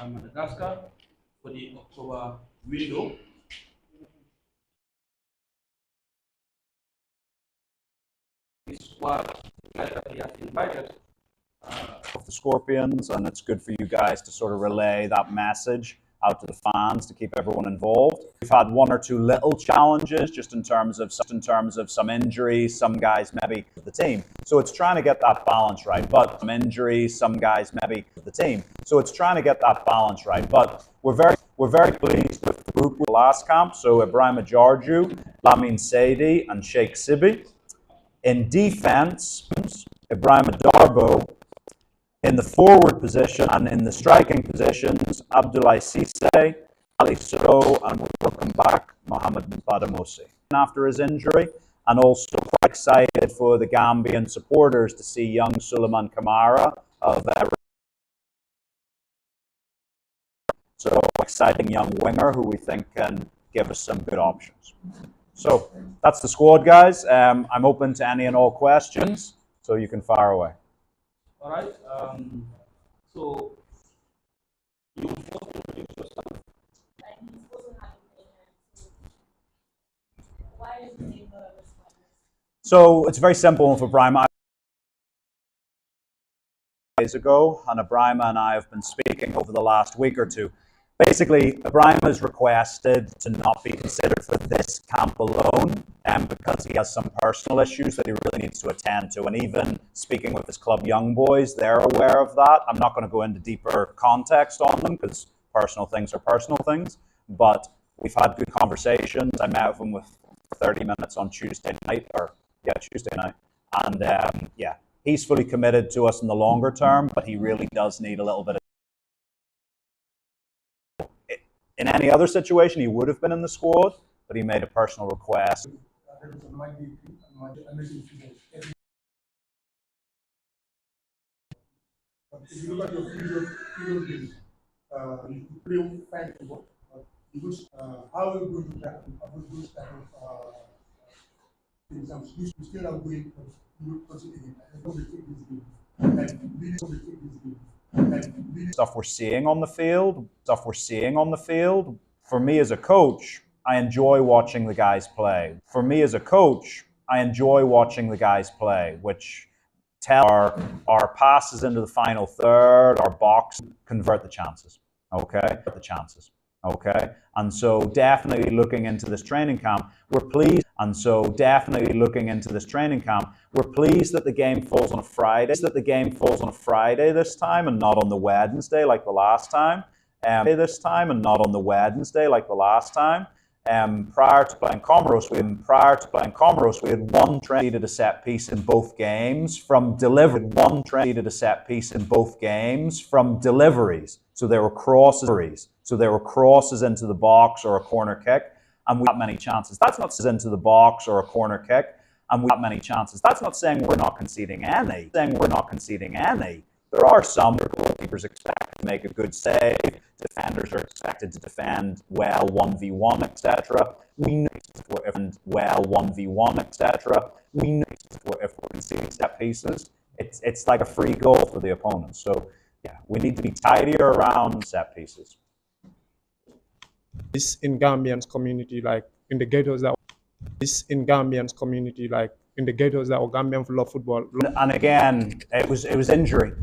Madagascar for the October window. Squad that he has invited of the Scorpions, and it's good for you guys to sort of relay that message out to the fans to keep everyone involved. We've had one or two little challenges just in terms of some injuries, some guys maybe the team. So it's trying to get that balance right. But some injuries, some guys maybe the team. So it's trying to get that balance right. But we're very pleased with the group last camp. So Ibrahima Jarju, Lamin Saidi, and Sheikh Sibi. In defense, Ibrahima Darbo. In the forward position and in the striking positions, Abdoulaye Cisse, Ali Soro, and welcome back, Mohamed Badamosi. After his injury, and also quite excited for the Gambian supporters to see young Suleiman Kamara of so exciting young winger who we think can give us some good options. So that's the squad, guys. I'm open to any and all questions, so you can fire away. All right. So you first introduce yourself. Why is the name Madagascar? So it's very simple for Ibrahima. Days ago, and Ibrahima and I have been speaking over the last week or two. Basically, Ibrahima has requested to not be considered for this camp alone, because he has some personal issues that he really needs to attend to. And even speaking with his club young boys, they're aware of that. I'm not going to go into deeper context on them because personal things are personal things. But we've had good conversations. I met with him for 30 minutes on Tuesday night, and he's fully committed to us in the longer term. But he really does need a little bit of. In any other situation, he would have been in the squad, but he made a personal request. If you look at your previous games, you play fine football. How are you going to avoid those type of things? You still are going to consider it. I'm going to take this game. Stuff we're seeing on the field. For me as a coach, I enjoy watching the guys play. Which tell our passes into the final third, our box, convert the chances. Okay. And so definitely looking into this training camp, we're pleased. We're pleased that the game falls on a Friday this time and not on the Wednesday like the last time. Prior to playing Comoros, we had one train needed a set piece in both games from deliveries. So there were crosses into the box or a corner kick, and we got many chances. That's not into the box or a corner kick, and we got many chances. That's not saying we're not conceding any. There are some goalkeepers expected to make a good save. Defenders are expected to defend well 1v1, etc. We know if we're conceding set pieces, it's like a free goal for the opponent. So yeah, we need to be tidier around set pieces. This in Gambian's community, like in the ghettos that were Gambian for love football. And again, it was injury.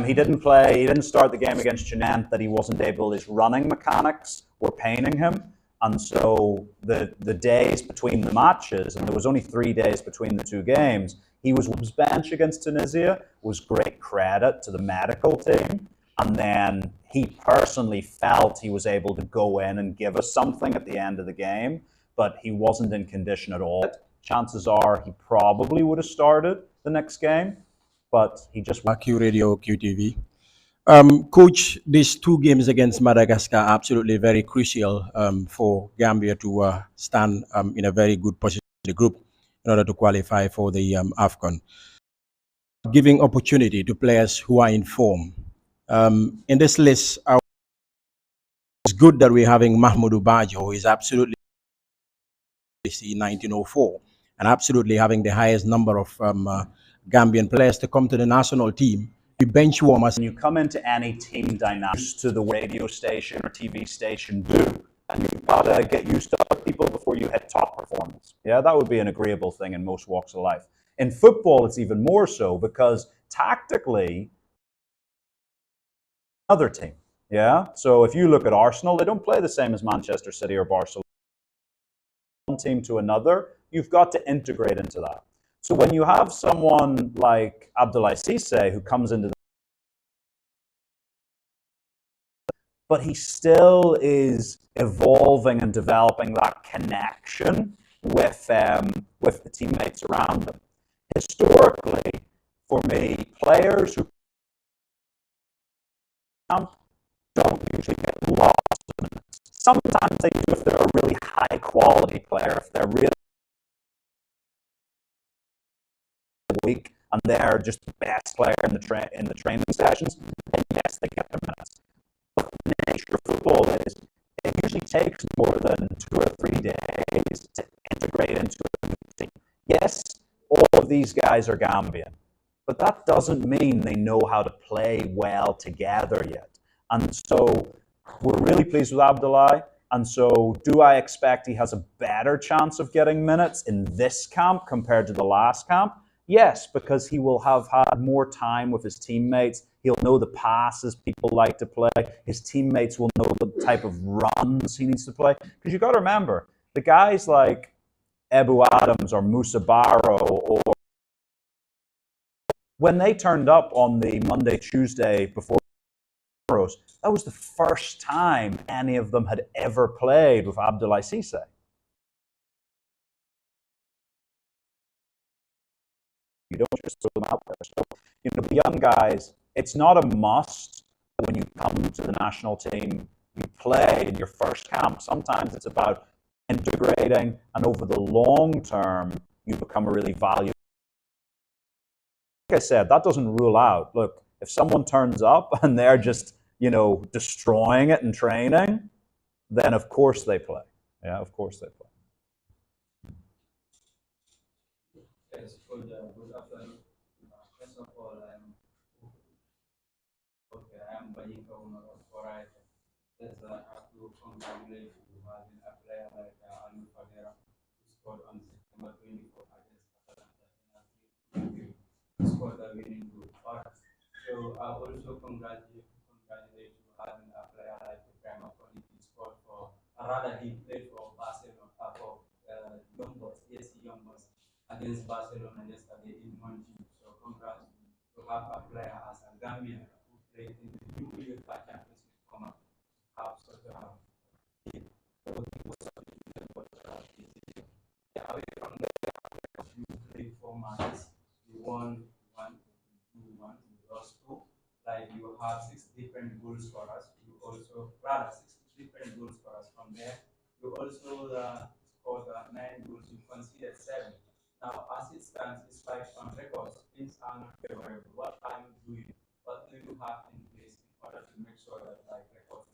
He didn't start the game against Chinant, that he wasn't able, his running mechanics were paining him. And so the days between the matches, and there was only 3 days between the two games, he was bench against Tunisia, was great credit to the medical team. And then he personally felt he was able to go in and give us something at the end of the game, but he wasn't in condition at all. Chances are he probably would have started the next game, but he just... Q Radio, QTV. Coach, these 2 games against Madagascar are absolutely very crucial for Gambia to stand in a very good position in the group in order to qualify for the AFCON. Giving opportunity to players who are in form. In this list, it's good that we're having Mahmoudou Bajo, who is absolutely 1904, and absolutely having the highest number of Gambian players to come to the national team bench warmers. When you come into any team dynamics to the radio station or TV station do, and you've got to get used to other people before you hit top performance. Yeah, that would be an agreeable thing in most walks of life. In football, it's even more so because tactically, another team. Yeah, so if you look at Arsenal, they don't play the same as Manchester City or Barcelona. One team to another, you've got to integrate into that. So when you have someone like Abdoulaye Cissé who comes into the but he still is evolving and developing that connection with the teammates around him. Historically, for me, players who don't usually get lost. Sometimes they do if they're a really high quality player, if they're really weak and they're just the best player in the training sessions, then yes, they get their minutes. But the nature of football is it usually takes more than 2 or 3 days to integrate into a team. Yes, all of these guys are Gambian, but that doesn't mean they know how to play well together yet. And so we're really pleased with Abdoulaye. And so do I expect he has a better chance of getting minutes in this camp compared to the last camp? Yes, because he will have had more time with his teammates. He'll know the passes people like to play. His teammates will know the type of runs he needs to play. Because you've got to remember, the guys like Ebu Adams or Musa Barrow, or when they turned up on the Monday, Tuesday before Euros, that was the first time any of them had ever played with Abdoulaye Cissé. You don't just throw them out there. So, the young guys, it's not a must when you come to the national team, you play in your first camp. Sometimes it's about integrating, and over the long term, you become a really valuable. Like I said, that doesn't rule out. Look, if someone turns up and they're just, destroying it in training, then of course they play. Yeah, of course they play. Yes, good afternoon. First of all, I'm Bayi Kauna for right. Yes, I have to congratulate you having a player like Alu Fadera who scored on September 24th against Atalanta who scored a winning goal. Alright. So I also congratulate you having a player like Ibrahim Afoni who scored for, rather he played for Barcelona, for Young Boys, ASC Young Boys against Barcelona yesterday in Montjuic. So congrats to have a player as a Gambian who played in the new UEFA Champions League format. Have such a yeah, away from there, you played 4 matches. You won one, you won, you lost two. Like you have 6 different goal scorers. You also rather 6 different goal scorers from there. You also scored 9 goals. You conceded 7. Now, as it stands, it's like on records, things are not favorable. What are you doing? What do you have in place in order to make sure that like records?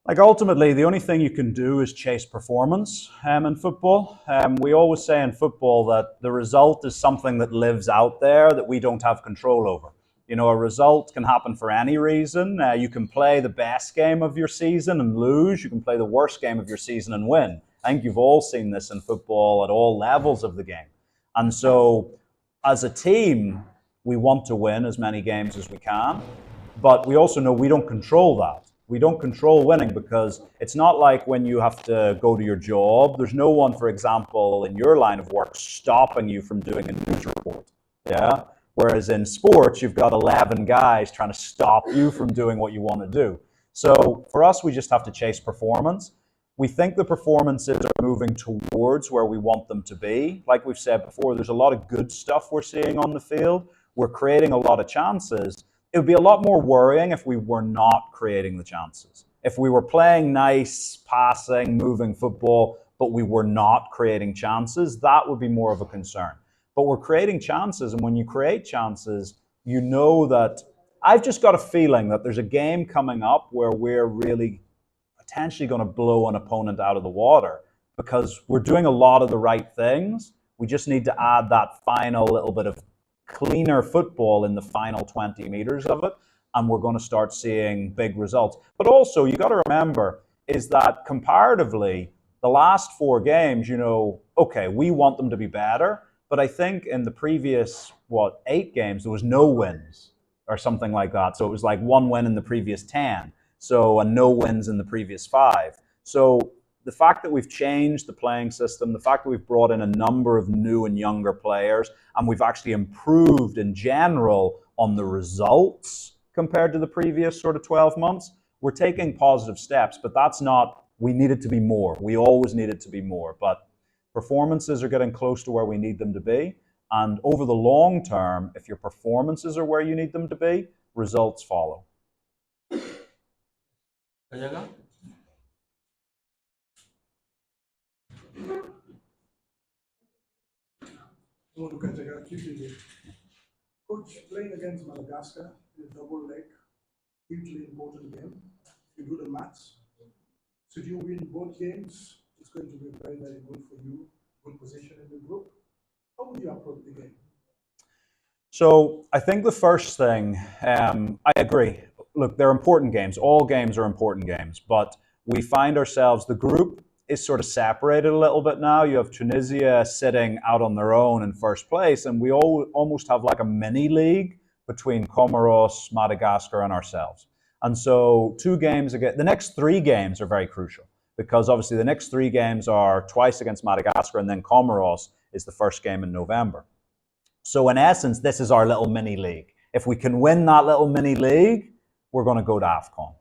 Like ultimately, the only thing you can do is chase performance in football. We always say in football that the result is something that lives out there that we don't have control over. A result can happen for any reason. You can play the best game of your season and lose. You can play the worst game of your season and win. I think you've all seen this in football at all levels of the game. And so, as a team, we want to win as many games as we can, but we also know we don't control that. We don't control winning because it's not like when you have to go to your job. There's no one, for example, in your line of work stopping you from doing a news report. Yeah? Whereas in sports, you've got 11 guys trying to stop you from doing what you want to do. So for us, we just have to chase performance. We think the performances are moving towards where we want them to be. Like we've said before, there's a lot of good stuff we're seeing on the field. We're creating a lot of chances. It would be a lot more worrying if we were not creating the chances. If we were playing nice, passing, moving football, but we were not creating chances, that would be more of a concern. But we're creating chances, and when you create chances, you know that I've just got a feeling that there's a game coming up where we're really potentially going to blow an opponent out of the water because we're doing a lot of the right things. We just need to add that final little bit of cleaner football in the final 20 meters of it, and we're going to start seeing big results. But also, you got to remember is that comparatively, the last 4 games, okay, we want them to be better, but I think in the previous, 8 games, there was no wins or something like that. So it was like 1 win in the previous 10, and no wins in the previous 5. So the fact that we've changed the playing system, the fact that we've brought in a number of new and younger players, and we've actually improved in general on the results compared to the previous sort of 12 months, we're taking positive steps, but that's not, we need it to be more. We always need it to be more, but performances are getting close to where we need them to be. And over the long term, if your performances are where you need them to be, results follow. Coach, playing against Madagascar in a double leg, hugely important game. You do the maths. Should you win both games, it's going to be very, very good for you. Good position in the group. How would you approach the game? So I think the first thing, I agree. Look, they're important games. All games are important games, but we find ourselves, the group is sort of separated a little bit now. You have Tunisia sitting out on their own in first place, and we almost have like a mini league between Comoros, Madagascar, and ourselves. And so 2 games again, the next 3 games are very crucial because obviously the next 3 games are twice against Madagascar, and then Comoros is the first game in November. So in essence, this is our little mini league. If we can win that little mini league, we're going to go to AFCON.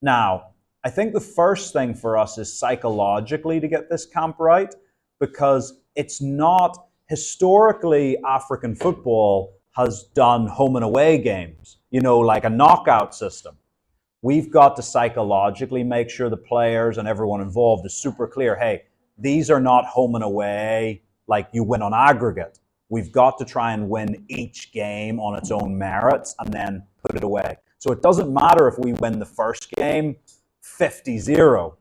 Now, I think the first thing for us is psychologically to get this camp right, because it's not, historically, African football has done home and away games, like a knockout system. We've got to psychologically make sure the players and everyone involved is super clear. Hey, these are not home and away like you win on aggregate. We've got to try and win each game on its own merits and then put it away. So it doesn't matter if we win the first game 50-0.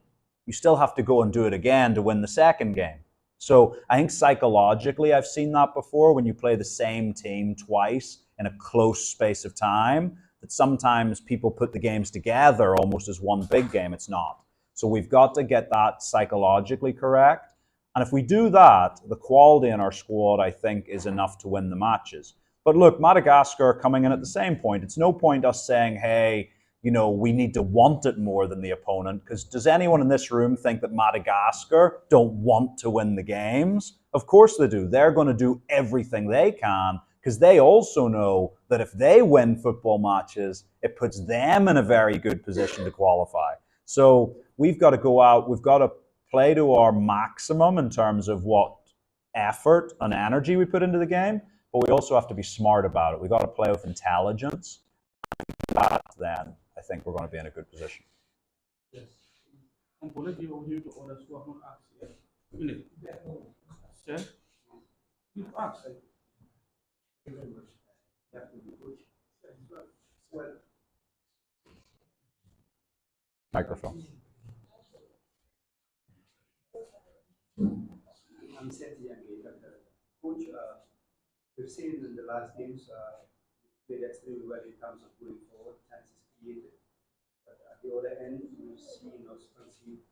You still have to go and do it again to win the second game. So I think psychologically, I've seen that before when you play the same team twice in a close space of time, that sometimes people put the games together almost as one big game. It's not. So we've got to get that psychologically correct. And if we do that, the quality in our squad, I think, is enough to win the matches. But look, Madagascar coming in at the same point. It's no point us saying, hey, we need to want it more than the opponent, because does anyone in this room think that Madagascar don't want to win the games? Of course they do. They're going to do everything they can, because they also know that if they win football matches, it puts them in a very good position to qualify. So we've got to go out, we've got to play to our maximum in terms of what effort and energy we put into the game, but we also have to be smart about it. We've got to play with intelligence. That, then, I think we're going to be in a good position. Yes. Component you to orders who have not asked yet. Sure. You've asked. Thank you very much. Well, Microphone. I'm Seth Young, Coach. We've seen in the last games played extremely well in terms of going forward, chances created. But at the other end, we've seen us concede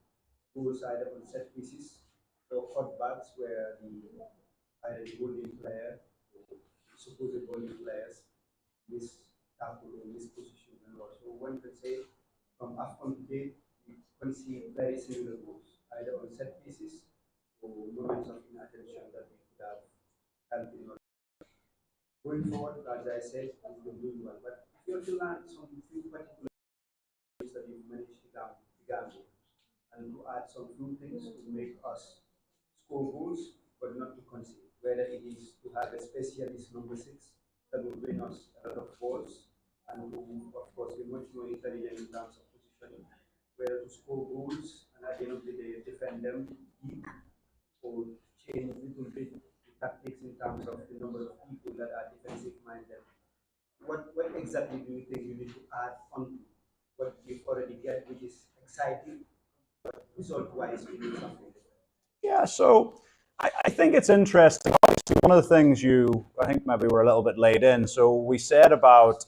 goals either on set pieces or cutbacks where either the holding player or supposed holding players miss tackle or miss position and all. So one could say from AFCON today, we concede very similar goals, either on set pieces or moments of inattention that we could have helped in. Going forward, as I said, we've been doing well. But if you have to learn some few particular things that you've managed to Gambia and to add some few things to make us score goals but not to concede, whether it is to have a specialist number 6 that will win us a lot of balls and who, of course, be much more intelligent in terms of positioning, whether to score goals and at the end of the day defend them deep or change a little bit the tactics in terms of the number of people that are defensive minded. What exactly do you think you need to add on what you've already get, which is exciting, but result wise we need something different? Yeah, so I think it's interesting. Obviously, one of the things I think maybe we're a little bit late in. So we said about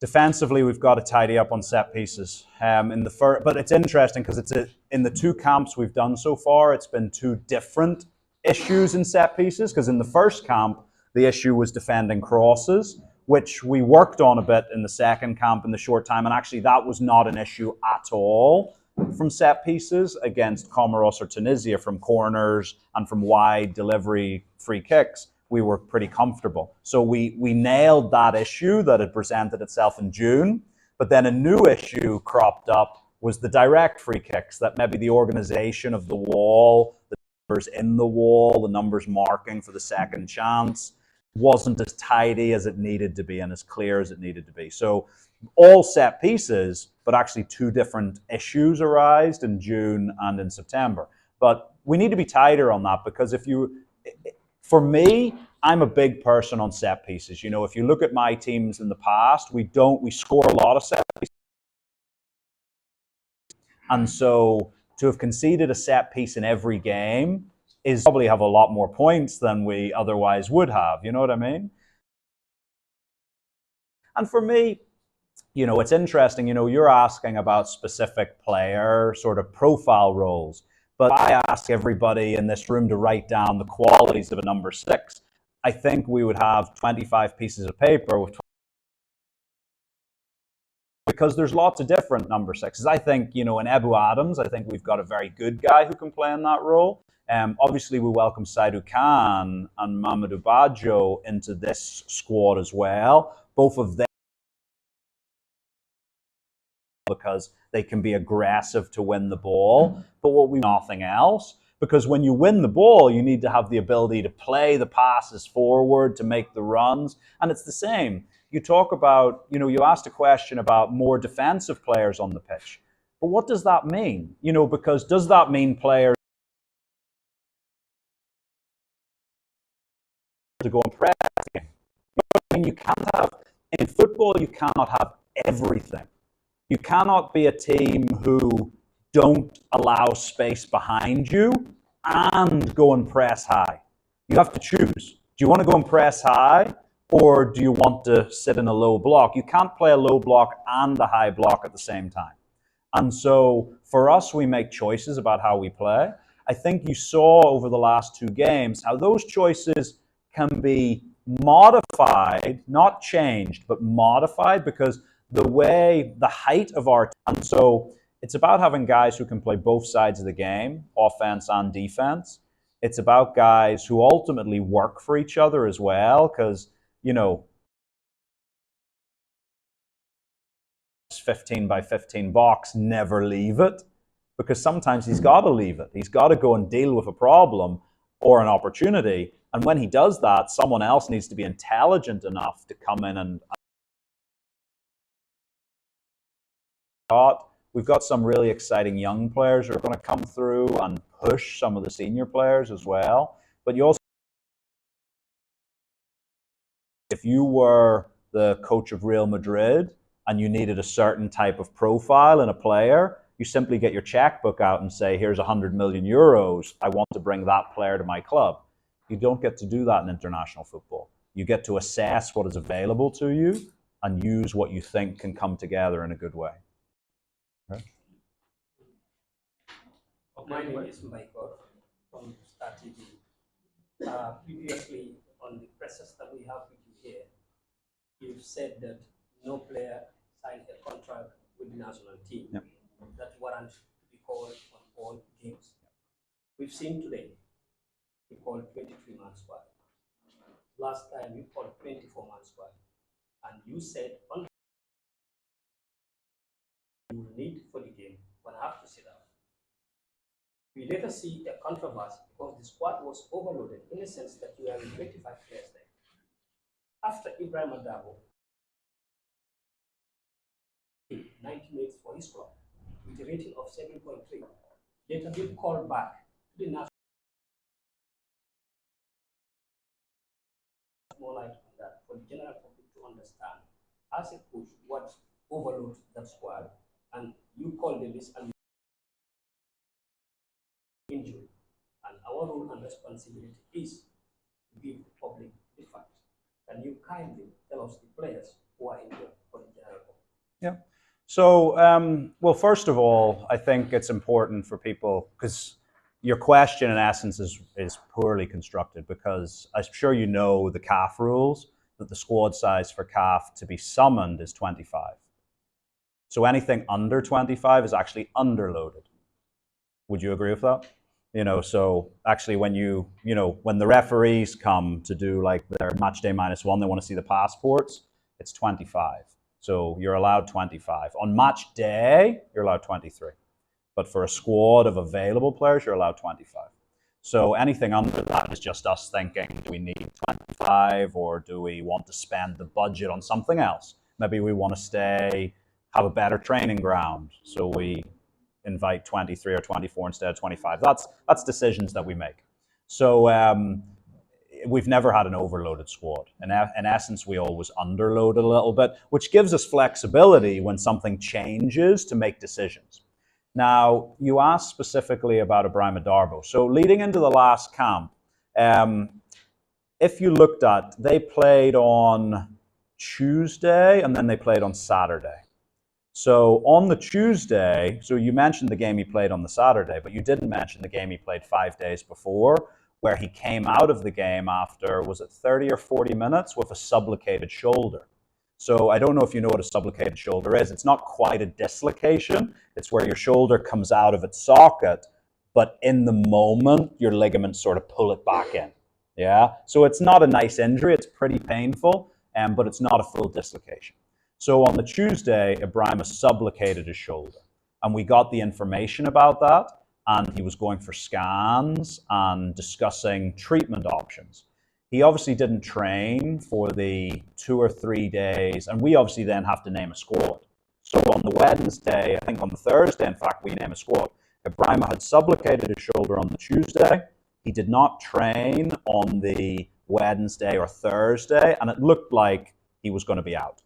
defensively, we've got to tidy up on set pieces. But it's interesting because in the two camps we've done so far, it's been two different issues in set pieces. Because in the first camp, the issue was defending crosses, which we worked on a bit in the second camp in the short time, and actually that was not an issue at all from set pieces against Comoros or Tunisia from corners and from wide delivery free kicks. We were pretty comfortable. So we nailed that issue that had presented itself in June. But then a new issue cropped up was the direct free kicks, that maybe the organization of the wall, the numbers in the wall, the numbers marking for the second chance wasn't as tidy as it needed to be and as clear as it needed to be. So all set pieces, but actually two different issues arised in June and in September. But we need to be tighter on that because for me, I'm a big person on set pieces. You know, if you look at my teams in the past, we score a lot of set pieces. And so to have conceded a set piece in every game is probably have a lot more points than we otherwise would have. You know what I mean? And for me, you know, it's interesting, you know, you're asking about specific player sort of profile roles. But I ask everybody in this room to write down the qualities of a number 6. I think we would have 25 pieces of paper with because there's lots of different number 6s. I think, you know, in Ebu Adams, I think we've got a very good guy who can play in that role. Obviously, we welcome Saidu Khan and Mamadou Badjo into this squad as well. Both of them because they can be aggressive to win the ball, but what we nothing else. Because when you win the ball, you need to have the ability to play the passes forward, to make the runs, and it's the same. You talk about, you know, you asked a question about more defensive players on the pitch, but what does that mean? You know, because does that mean players to go and press? You know, I mean, you can't have in football. You cannot have everything. You cannot be a team who don't allow space behind you and go and press high. You have to choose. Do you want to go and press high or do you want to sit in a low block? You can't play a low block and a high block at the same time. And so for us, we make choices about how we play. I think you saw over the last 2 games how those choices can be modified, not changed, but modified because the height of our and so it's about having guys who can play both sides of the game, offense and defense. It's about guys who ultimately work for each other as well, because, you know, 15 by 15 box, never leave it, because sometimes he's got to leave it. He's got to go and deal with a problem or an opportunity. And when he does that, someone else needs to be intelligent enough to come in and we've got some really exciting young players who are going to come through and push some of the senior players as well. But you also, if you were the coach of Real Madrid and you needed a certain type of profile in a player, you simply get your checkbook out and say, here's 100 million euros. I want to bring that player to my club. You don't get to do that in international football. You get to assess what is available to you and use what you think can come together in a good way. Okay. My name is Michael from Star TV. Previously, on the presses that we have with you here, you've said that no player signed a contract with the national team that warrant to be called on all games. We've seen today, you called 23-man squad. Last time, you called 24-man squad. And you said on you will need for the game, but have to sit out. We later see a controversy because the squad was overloaded in the sense that you have 25 players there. After Ibrahim Adabo, 90 minutes for his club with a rating of 7.3, later be called back to the national. More light on that for the general public to understand as a coach what overloads that squad, and you call the list and injury. And our role and responsibility is to give the public the facts. Can you kindly tell us the players who are injured for the general public? Yeah. So, well, first of all, I think it's important for people, because your question in essence is poorly constructed, because I'm sure you know the CAF rules, that the squad size for CAF to be summoned is 25. So anything under 25 is actually underloaded. Would you agree with that? So actually when when the referees come to do like their match day -1, they want to see the passports, it's 25. So you're allowed 25. On match day, you're allowed 23. But for a squad of available players, you're allowed 25. So anything under that is just us thinking, do we need 25 or do we want to spend the budget on something else? Maybe we want to have a better training ground, so we invite 23 or 24 instead of 25. That's decisions that we make. So we've never had an overloaded squad. In essence, we always underload a little bit, which gives us flexibility when something changes to make decisions. Now, you asked specifically about Ibrahima Darbo. So leading into the last camp, if you looked at, they played on Tuesday and then they played on Saturday. So on the Tuesday, so you mentioned the game he played on the Saturday, but you didn't mention the game he played 5 days before, where he came out of the game after, was it 30 or 40 minutes, with a subluxated shoulder. So I don't know if you know what a subluxated shoulder is. It's not quite a dislocation. It's where your shoulder comes out of its socket, but in the moment, your ligaments sort of pull it back in. Yeah. So it's not a nice injury. It's pretty painful, but it's not a full dislocation. So on the Tuesday, Ibrahima subluxated his shoulder, and we got the information about that, and he was going for scans and discussing treatment options. He obviously didn't train for the 2 or 3 days, and we obviously then have to name a squad. So on the Wednesday, I think on the Thursday, in fact, we name a squad. Ibrahima had subluxated his shoulder on the Tuesday. He did not train on the Wednesday or Thursday, and it looked like he was going to be out.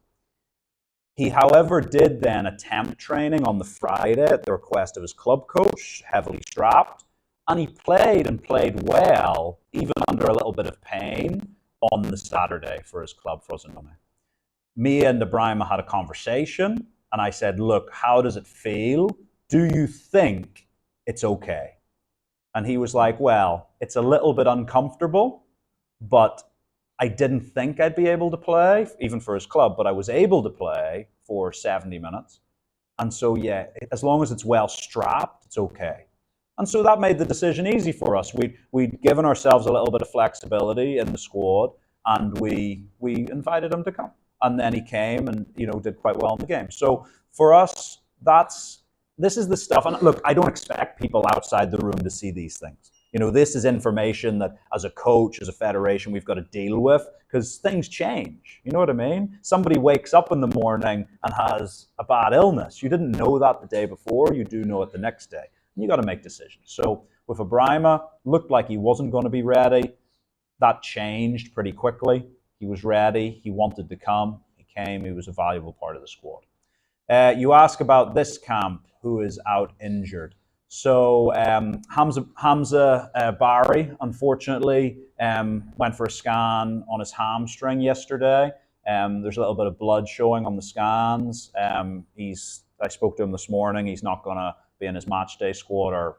He, however, did then attempt training on the Friday at the request of his club coach, heavily strapped, and he played and played well, even under a little bit of pain, on the Saturday for his club, Frosinone. Me and Ibrahima had a conversation, and I said, look, how does it feel? Do you think it's okay? And he was like, well, it's a little bit uncomfortable, but I didn't think I'd be able to play, even for his club, but I was able to play for 70 minutes. And so, yeah, as long as it's well strapped, it's okay. And so that made the decision easy for us. We'd given ourselves a little bit of flexibility in the squad, and we invited him to come. And then he came and, did quite well in the game. So for us, this is the stuff. And look, I don't expect people outside the room to see these things. This is information that as a coach, as a federation, we've got to deal with, because things change. You know what I mean? Somebody wakes up in the morning and has a bad illness. You didn't know that the day before. You do know it the next day. You got to make decisions. So with Ibrahima, looked like he wasn't going to be ready. That changed pretty quickly. He was ready. He wanted to come. He came. He was a valuable part of the squad. You ask about this camp, who is out injured. So Hamza Barry, unfortunately, went for a scan on his hamstring yesterday. There's a little bit of blood showing on the scans. I spoke to him this morning. He's not going to be in his match day squad, or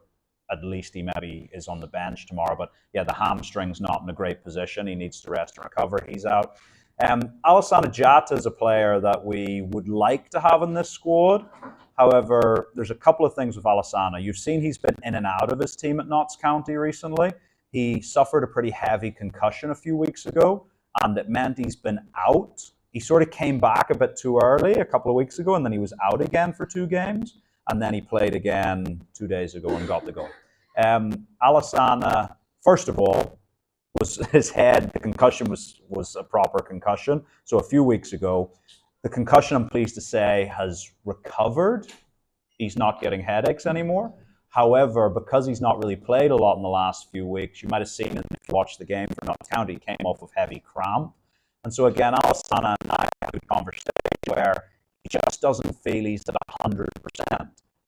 at least he maybe is on the bench tomorrow. But yeah, the hamstring's not in a great position. He needs to rest and recover. He's out. Alassane Diatta is a player that we would like to have in this squad. However, there's a couple of things with Alassane. You've seen he's been in and out of his team at Notts County recently. He suffered a pretty heavy concussion a few weeks ago, and it meant he's been out. He sort of came back a bit too early a couple of weeks ago, and then he was out again for 2 games, and then he played again 2 days ago and got the goal. Alassane, first of all, was his head, the concussion was a proper concussion. So a few weeks ago, the concussion, I'm pleased to say, has recovered. He's not getting headaches anymore. However, because he's not really played a lot in the last few weeks, you might have seen it if you watched the game for Notts County, he came off of heavy cramp. And so again, Alassane and I had a good conversation where he just doesn't feel he's at 100%.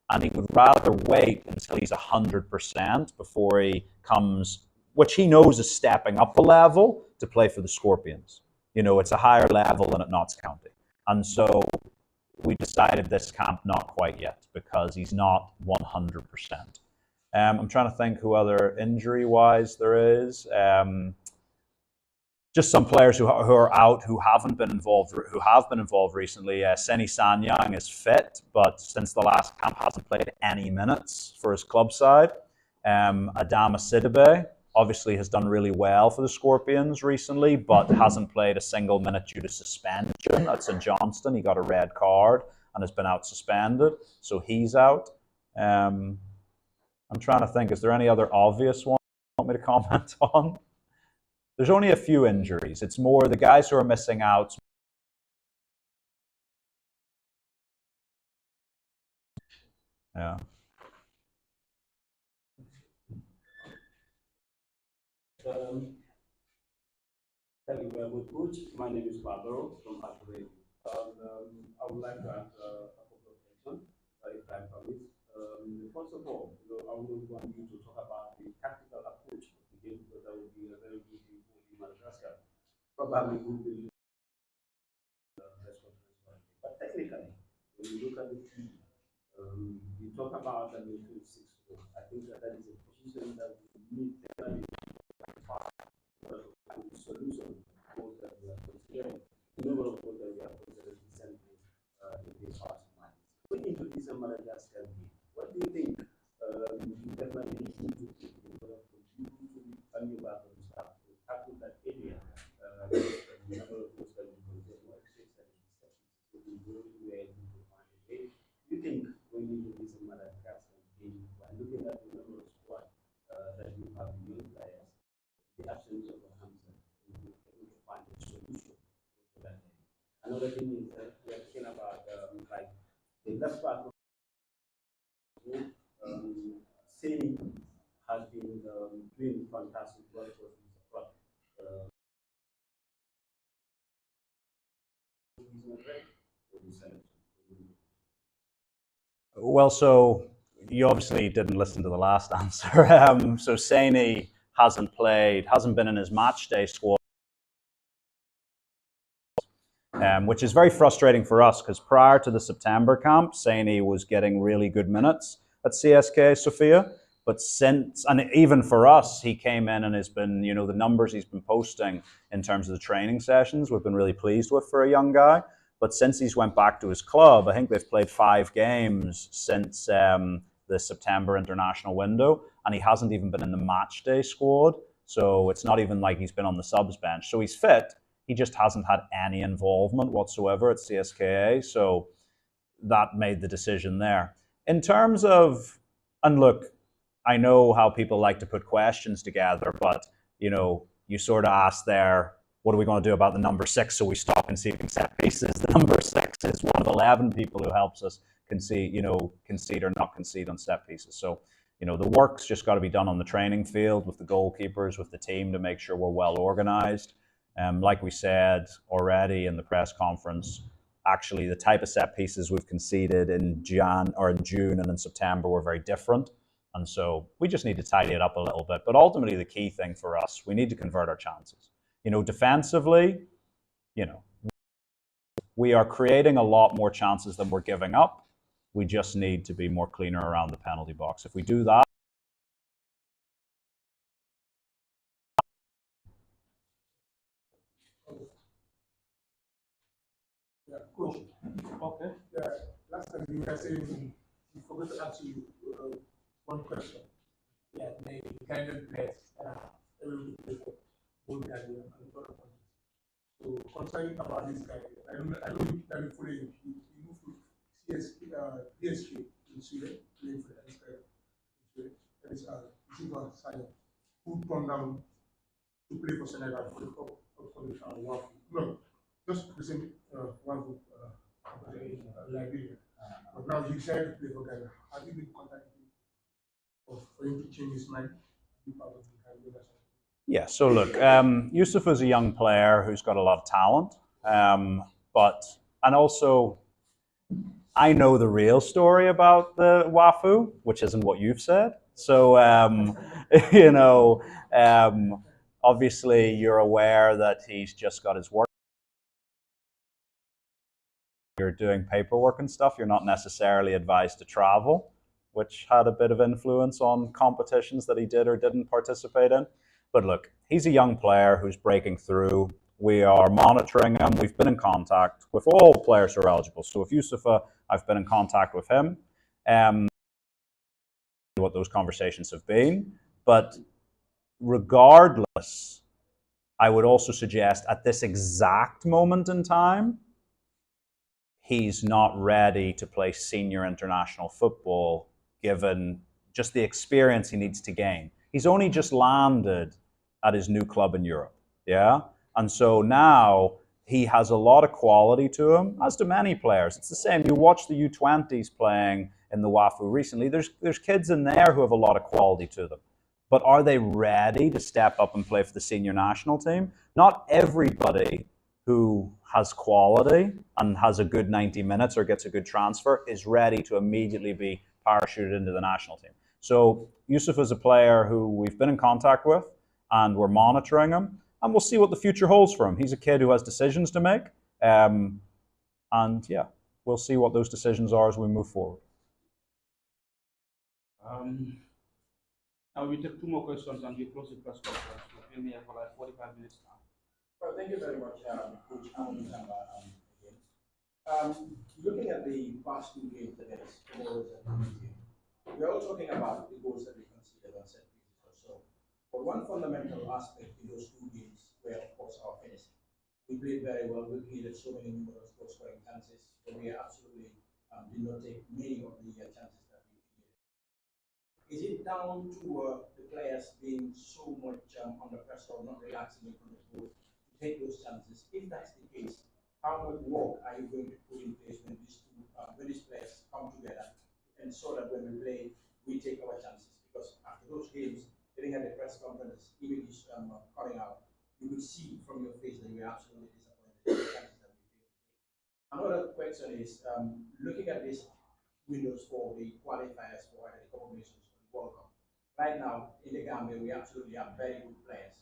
and he would rather wait until he's 100% before he comes, which he knows is stepping up a level to play for the Scorpions. You know, it's a higher level than at Notts County. And so we decided this camp not quite yet because he's not 100%. I'm trying to think who other injury-wise there is. Just some players who are out who have been involved recently. Seni Sanyang is fit, but since the last camp hasn't played any minutes for his club side. Adama Sidibe obviously has done really well for the Scorpions recently, but hasn't played a single minute due to suspension at St Johnstone. He got a red card and has been out suspended, so he's out. I'm trying to think, is there any other obvious one you want me to comment on? There's only a few injuries. It's more the guys who are missing out. Yeah. Thank you very much, Coach. My name is Barbaro from Akure. I would like to ask a couple of questions, if time permits. First of all, I would want you to talk about the tactical approach of the game, because that would be a very good thing for Madagascar. Probably would be but technically, when you look at the team, you talk about the midfield 6-4. I think that is a position that we need to solution goals that we are considering. The number of goals that we are considering recently in this past month. Going into this Madagascar game, what do you think you definitely need to do in order for you to be valuable to start to tackle that area? The number of goals that we consider, what six that we were able to find a way. Do you think going into this Madagascar game, by looking at the number of squad that you have young players, the absence of a hamster, we can find a solution to that. Another thing is we are talking about like the left part of Seni has been doing fantastic work for his club. He's not ready for this selection. Well, so you obviously didn't listen to the last answer. So Seni hasn't been in his match day squad, which is very frustrating for us because prior to the September camp, Seni was getting really good minutes at CSK Sofia. But since, and even for us, he came in and has been, the numbers he's been posting in terms of the training sessions, we've been really pleased with for a young guy. But since he's went back to his club, I think they've played 5 games since the September international window, and he hasn't even been in the match day squad. So it's not even like he's been on the subs bench. So he's fit. He just hasn't had any involvement whatsoever at CSKA. So that made the decision there. In terms of, and look, I know how people like to put questions together, but you sort of ask there, what are we going to do about the number 6 so we stop conceding set pieces? The number 6 is one of 11 people who helps us concede or not concede on set pieces. So, the work's just got to be done on the training field with the goalkeepers, with the team to make sure we're well organized. Like we said already in the press conference, actually the type of set pieces we've conceded in June and in September were very different. And so we just need to tidy it up a little bit. But ultimately, the key thing for us, we need to convert our chances. Defensively, we are creating a lot more chances than we're giving up. We just need to be more cleaner around the penalty box. If we do that, Yeah, coach. Okay. Yeah, last time you were saying you forgot to ask you one question. Yeah, the kind of players everybody plays for both Ghanaian and other countries. So concerning about this guy, I don't that follow him. He moved to DSK in Sweden, playing for the NSK in Sweden. That is Ziva Sayo, who turned down to play for Senegal for the Cup of one. No, just the same one for Liberia. But now he decided to play for Ghana. Have you been contacting him for him to change his mind? Be part of the Ghanaian national team? yeah. So look, Yusuf is a young player who's got a lot of talent, and also I know the real story about the Wafu, which isn't what you've said. So, you know, obviously you're aware that he's just got his work. You're doing paperwork and stuff. You're not necessarily advised to travel, which had a bit of influence on competitions that he did or didn't participate in. But look, he's a young player who's breaking through. We are monitoring him. We've been in contact with all players who are eligible. So with Yusufa, I've been in contact with him. What those conversations have been. But regardless, I would also suggest at this exact moment in time, he's not ready to play senior international football given just the experience he needs to gain. He's only just landed at his new club in Europe, yeah? And so now he has a lot of quality to him, as do many players. It's the same. You watch the U20s playing in the WAFU recently. There's kids in there who have a lot of quality to them. But are they ready to step up and play for the senior national team? Not everybody who has quality and has a good 90 minutes or gets a good transfer is ready to immediately be parachuted into the national team. So Yusuf is a player who we've been in contact with and we're monitoring him, and we'll see what the future holds for him. He's a kid who has decisions to make, and yeah, we'll see what those decisions are as we move forward. Now we take 2 more questions and we close the press conference. We've been here for like 45 minutes now. Well, thank you very much, Coach Alan. Looking at the past 2 games against Comoros and Tunisia, we're all talking about the goals that we conceded on set pieces or so. But one fundamental aspect in those 2 games were, of course, our finishing. We played very well. We created so many numerous goal scoring chances, but we absolutely did not take many of the chances that we created. Is it down to the players being so much under pressure or not relaxing in front of goal to take those chances? If that's the case, how much work are you going to put in place when these players come together and so that when we play, we take our chances? Because after those games, getting at the press conference, even coming out, you will see from your face that you're absolutely disappointed in the chances that we failed. Another question is, looking at these windows for the qualifiers for the Cup of Nations World Cup. Right now, in the Gambia, we absolutely have very good players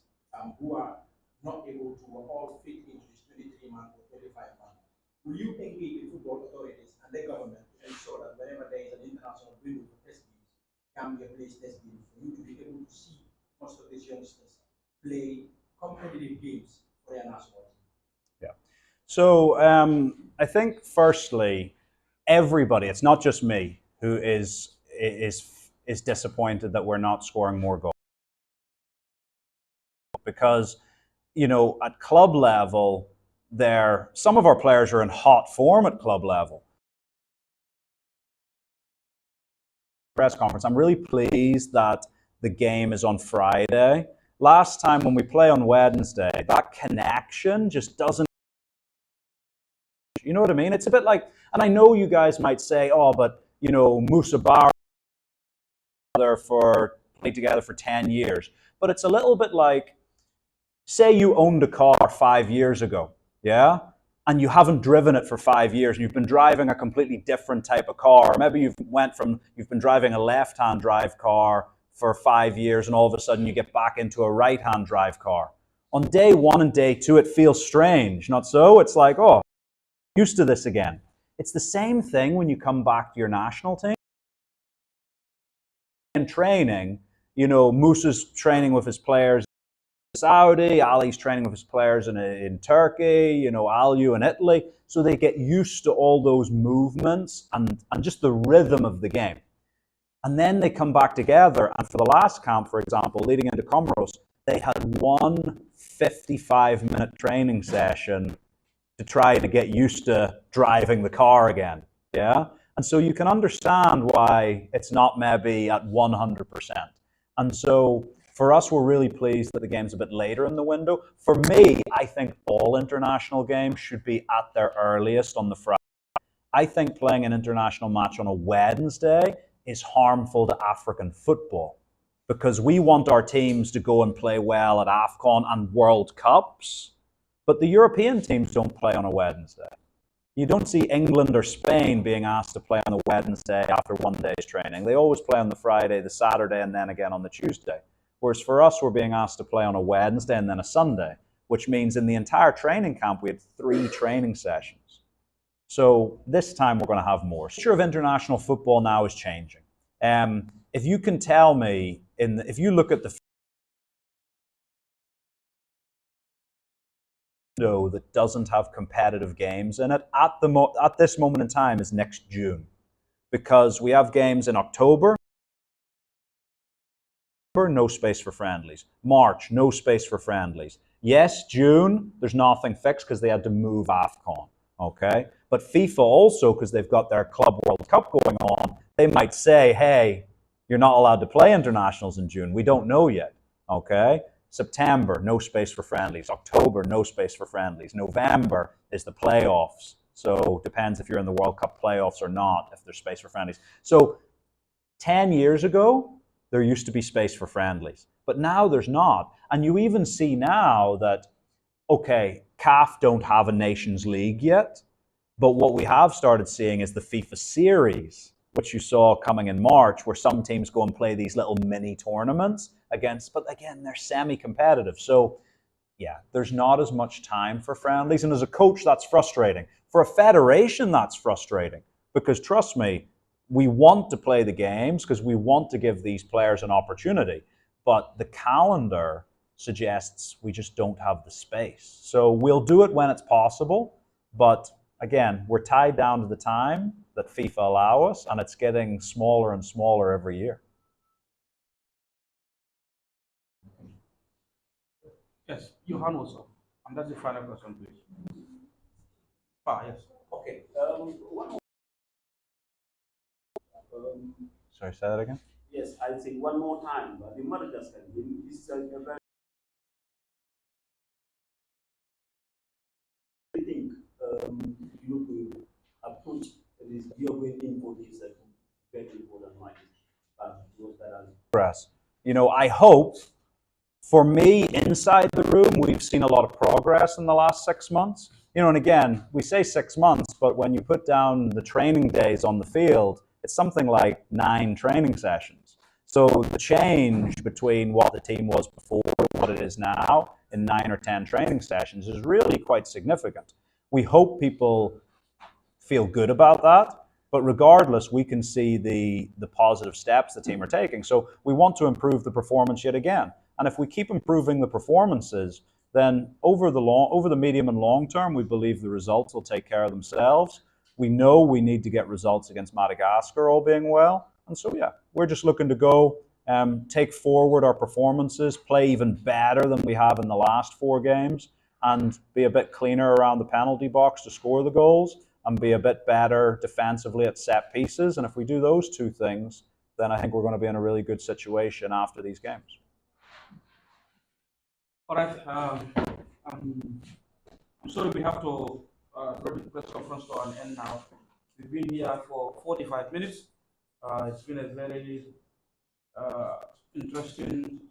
who are not able to all fit into this 23-man or 25-man. Will you engage the football authorities and the government to ensure that whenever there is an international window for test games, Gambia plays test games for you to be able to see most of these youngsters play competitive games for their national team? Yeah. So I think firstly, everybody, it's not just me, who is disappointed that we're not scoring more goals. Because, you know, at club level, some of our players are in hot form at club level. Press conference, I'm really pleased that the game is on Friday. Last time when we play on Wednesday, that connection just doesn't, you know what I mean? It's a bit like, and I know you guys might say, oh, but, you know, Musa Bar played together for 10 years. But it's a little bit like, say you owned a car 5 years ago, yeah? And you haven't driven it for 5 years, and you've been driving a completely different type of car. Maybe you've been driving a left-hand drive car for 5 years, and all of a sudden you get back into a right-hand drive car. On day 1 and day 2, it feels strange, not so? It's like, oh, used to this again. It's the same thing when you come back to your national team. In training, you know, Musa's training with his players in Saudi, Ali's training with his players in Turkey, you know, Aliu in Italy. So they get used to all those movements and just the rhythm of the game. And then they come back together, and for the last camp, for example, leading into Comoros, they had one 55-minute training session to try to get used to driving the car again, yeah? And so you can understand why it's not maybe at 100%. And so for us, we're really pleased that the game's a bit later in the window. For me, I think all international games should be at their earliest on the Friday. I think playing an international match on a Wednesday is harmful to African football because we want our teams to go and play well at AFCON and World Cups, but the European teams don't play on a Wednesday. You don't see England or Spain being asked to play on the Wednesday after one day's training. They always play on the Friday, the Saturday, and then again on the Tuesday. Whereas for us, we're being asked to play on a Wednesday and then a Sunday, which means in the entire training camp, we had 3 training sessions. So this time we're going to have more. The future of international football now is changing. If you can tell me, if you look at the window that doesn't have competitive games in it, at this moment in time is next June. Because we have games in October, no space for friendlies. March, no space for friendlies. Yes, June, there's nothing fixed because they had to move AFCON, okay? But FIFA also, because they've got their Club World Cup going on, they might say, hey, you're not allowed to play internationals in June. We don't know yet, okay? September, no space for friendlies. October, no space for friendlies. November is the playoffs. So depends if you're in the World Cup playoffs or not, if there's space for friendlies. So 10 years ago, there used to be space for friendlies. But now there's not. And you even see now that, okay, CAF don't have a Nations League yet, but what we have started seeing is the FIFA series, which you saw coming in March, where some teams go and play these little mini tournaments against, but again, they're semi-competitive. So yeah, there's not as much time for friendlies. And as a coach, that's frustrating. For a federation, that's frustrating. Because trust me, we want to play the games because we want to give these players an opportunity. But the calendar suggests we just don't have the space. So we'll do it when it's possible. But again, we're tied down to the time that FIFA allow us, and it's getting smaller and smaller every year. Yes, your hand was up. And that's the final question, please. Yes. Okay. One more. Sorry, say that again? Yes, I'll say one more time. The Madagascar game is a very. I think you will approach this. You're going in for this very important match. Progress. You know, I hope, for me, inside the room, we've seen a lot of progress in the last 6 months. You know, and again, we say 6 months, but when you put down the training days on the field, it's something like 9 training sessions. So the change between what the team was before and what it is now in 9 or 10 training sessions is really quite significant. We hope people feel good about that. But regardless, we can see the positive steps the team are taking. So we want to improve the performance yet again. And if we keep improving the performances, then over the medium and long term, we believe the results will take care of themselves. We know we need to get results against Madagascar, all being well. And so, yeah, we're just looking to go take forward our performances, play even better than we have in the last 4 games, and be a bit cleaner around the penalty box to score the goals, and be a bit better defensively at set pieces. And if we do those 2 things, then I think we're going to be in a really good situation after these games. All right. I'm sorry we have to bring the press conference to an end now. We've been here for 45 minutes. It's been a very interesting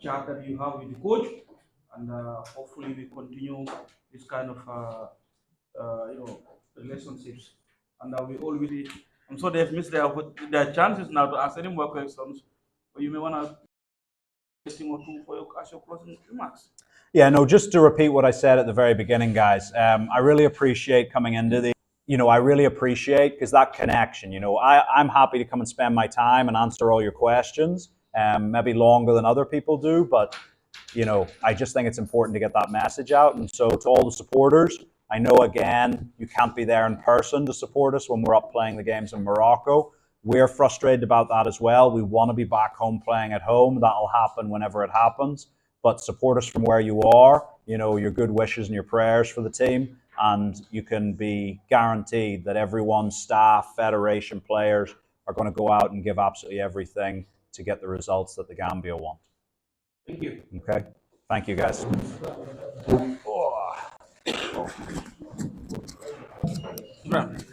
chat that you have with the coach, and hopefully we continue this kind of relationships. And we already, I'm sure they've missed their chances now to ask any more questions, but you may want to or two for your closing remarks. Yeah, no, just to repeat what I said at the very beginning, guys, I really appreciate coming into the, I really appreciate, because that connection, I'm happy to come and spend my time and answer all your questions, maybe longer than other people do, but, I just think it's important to get that message out. And so to all the supporters, I know, again, you can't be there in person to support us when we're up playing the games in Morocco. We're frustrated about that as well. We want to be back home playing at home. That'll happen whenever it happens. But support us from where you are, your good wishes and your prayers for the team. And you can be guaranteed that everyone, staff, federation, players are going to go out and give absolutely everything to get the results that the Gambia want. Thank you. Okay. Thank you, guys. Right.